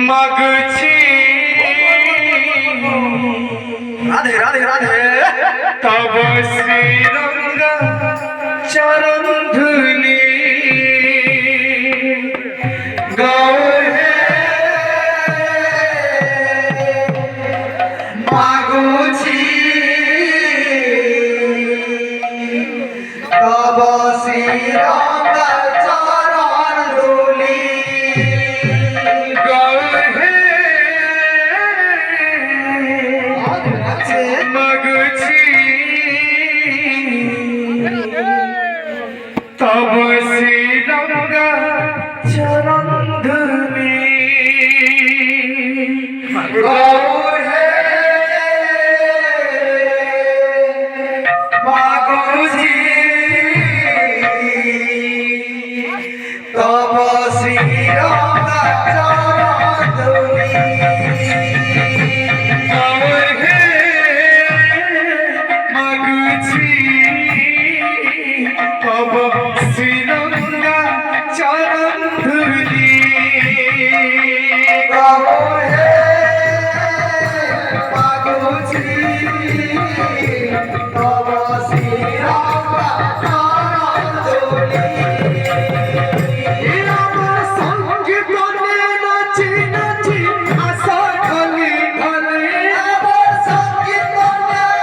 মাগছি রাধে রাধে রাধে তব শ্রীরঙ্গা চরণ ধুলি গৌরে মাগুছি তব শ্রীরঙ্গা চরণ ধুলি গৌরে মাগছি তব শ্রীরঙ্গা চরণ ধুলি গৌরে মাগুছি তব শ্রীরঙ্গা চরণ ধুলি শ্রীরঙ্গা চরণ ধুলি গৌরে মাগুছি তব শ্রীরঙ্গা চরণ ধুলি আমার সঙ্গে বনে নাচি নাচি আশা খালি খালি আমার সঙ্গীত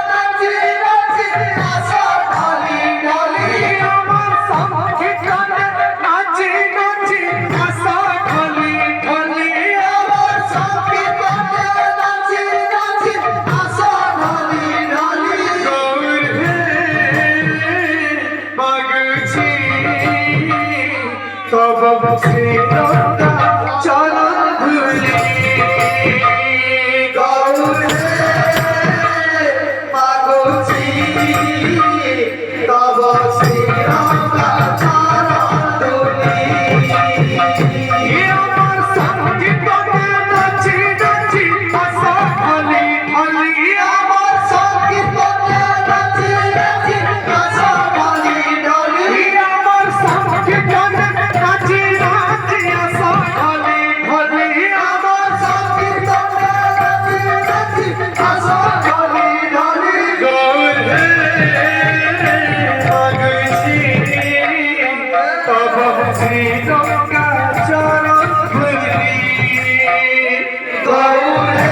নাচি নাচি আশা ঢালি ঢালি আমার সঙ্গে বনে নাচি নাচি আশা খালি খালি আমার সঙ্গীত নাচি নাচি আশা ঢালি ঢালি গৌরে মাগছি তব শ্রীরঙ্গা চরণ ধুলি গৌরে মাগুছি তব শ্রীরঙ্গা চরণ ধুলি আমার সঙ্গে বনে নাচি নাচি আশা খালি খালি আমার সঙ্গীত নাচি নাচি আশা ঢালি ঢালি আমার সঙ্গে বনে নাচি নাচি আশা খালি খালি আমার সঙ্গীত নাচি নাচি আশা ঢালি ঢালি গৌরে মাগছি তব শ্রীরঙ্গা চরণ ধুলি গৌরে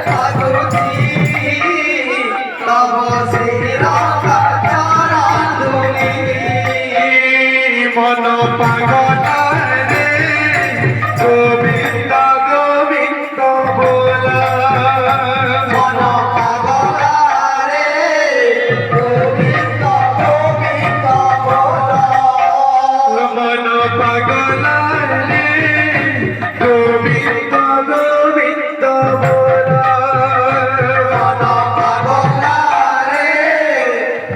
মাগুছি তব শ্রীরঙ্গা চরণ ধুলি মন পাগল রে গোবিন্দ গোবিন্দ বলা মন পাগল রে গোবিন্দ গোবিন্দ বলা মন পাগল রে গোবিন্দ গোবিন্দ বলা মন পাগল রে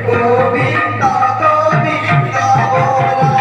গোবিন্দ গোবিন্দ বলা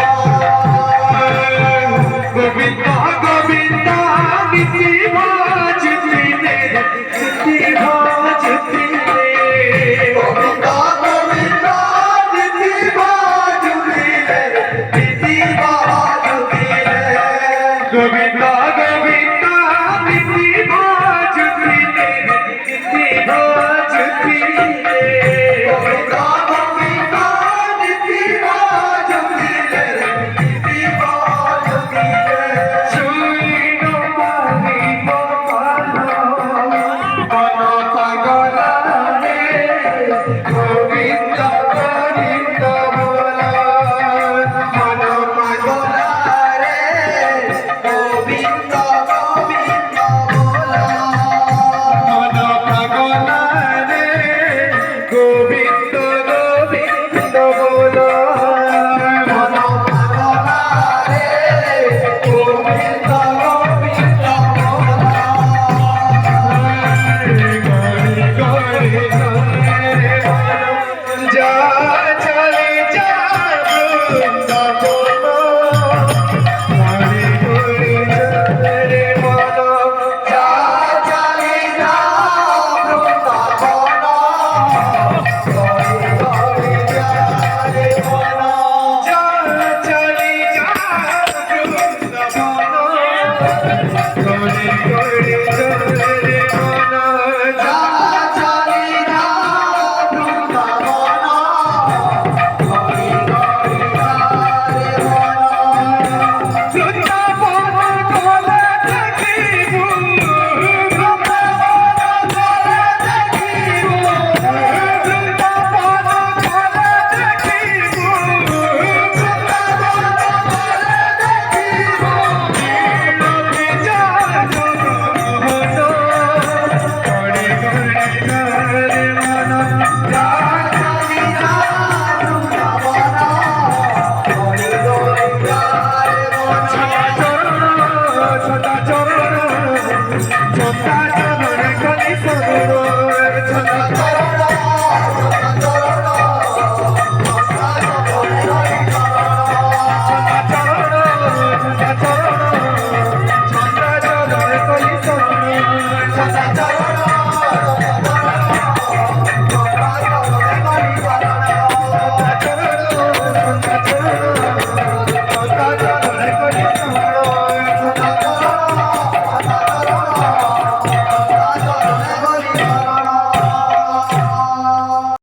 জয়